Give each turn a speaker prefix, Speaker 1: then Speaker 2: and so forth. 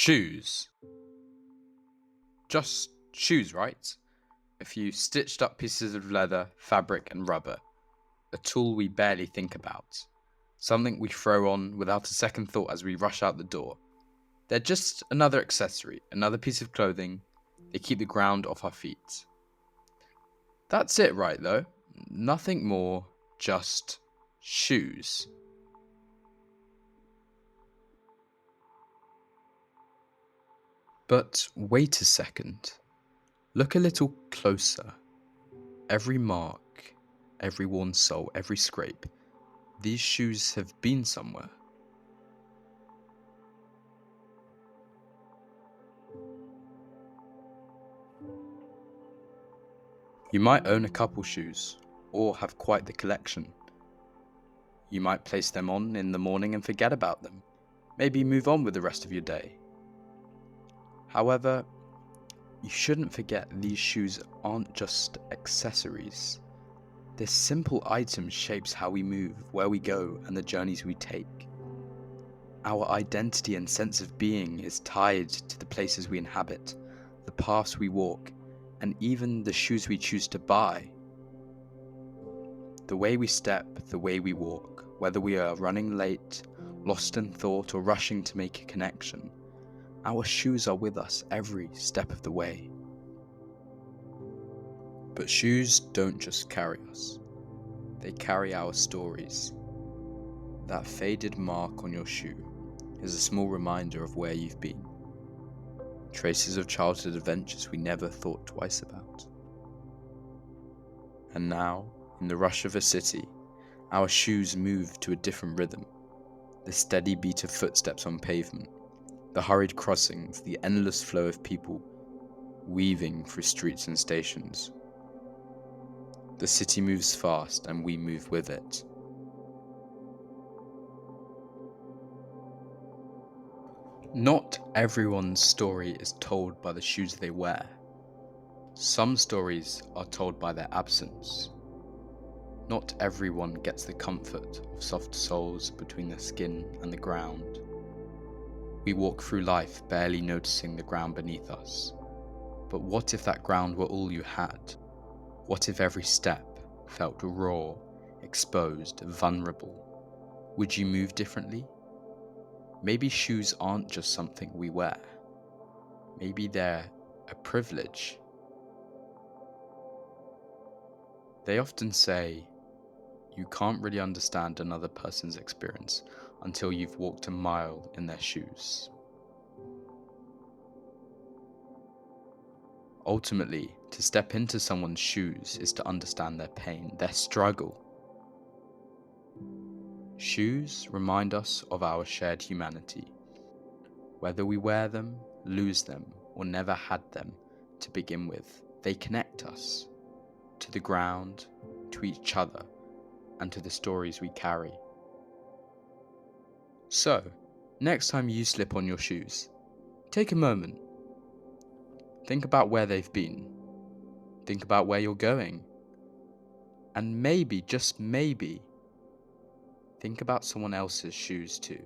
Speaker 1: Shoes. Just shoes, right? A few stitched up pieces of leather, fabric, and rubber. A tool we barely think about. Something we throw on without a second thought as we rush out the door. They're just another accessory, another piece of clothing. They keep the ground off our feet. That's it, right, though? Nothing more, just shoes. But wait a second. Look a little closer. Every mark, every worn sole, every scrape. These shoes have been somewhere. You might own a couple shoes, or have quite the collection. You might place them on in the morning and forget about them. Maybe move on with the rest of your day. However, you shouldn't forget these shoes aren't just accessories. This simple item shapes how we move, where we go, and the journeys we take. Our identity and sense of being is tied to the places we inhabit, the paths we walk, and even the shoes we choose to buy. The way we step, the way we walk, whether we are running late, lost in thought, or rushing to make a connection, our shoes are with us every step of the way. But shoes don't just carry us, they carry our stories. That faded mark on your shoe is a small reminder of where you've been. Traces of childhood adventures we never thought twice about. And now, in the rush of a city, our shoes move to a different rhythm. The steady beat of footsteps on pavement, the hurried crossings, the endless flow of people weaving through streets and stations. The city moves fast and we move with it. Not everyone's story is told by the shoes they wear. Some stories are told by their absence. Not everyone gets the comfort of soft soles between the skin and the ground. We walk through life barely noticing the ground beneath us. But what if that ground were all you had? What if every step felt raw, exposed, vulnerable? Would you move differently? Maybe shoes aren't just something we wear. Maybe they're a privilege. They often say, you can't really understand another person's experience until you've walked a mile in their shoes. Ultimately, to step into someone's shoes is to understand their pain, their struggle. Shoes remind us of our shared humanity. Whether we wear them, lose them, or never had them to begin with, they connect us to the ground, to each other, and to the stories we carry. So, next time you slip on your shoes, take a moment. Think about where they've been. Think about where you're going. And maybe, just maybe, think about someone else's shoes too.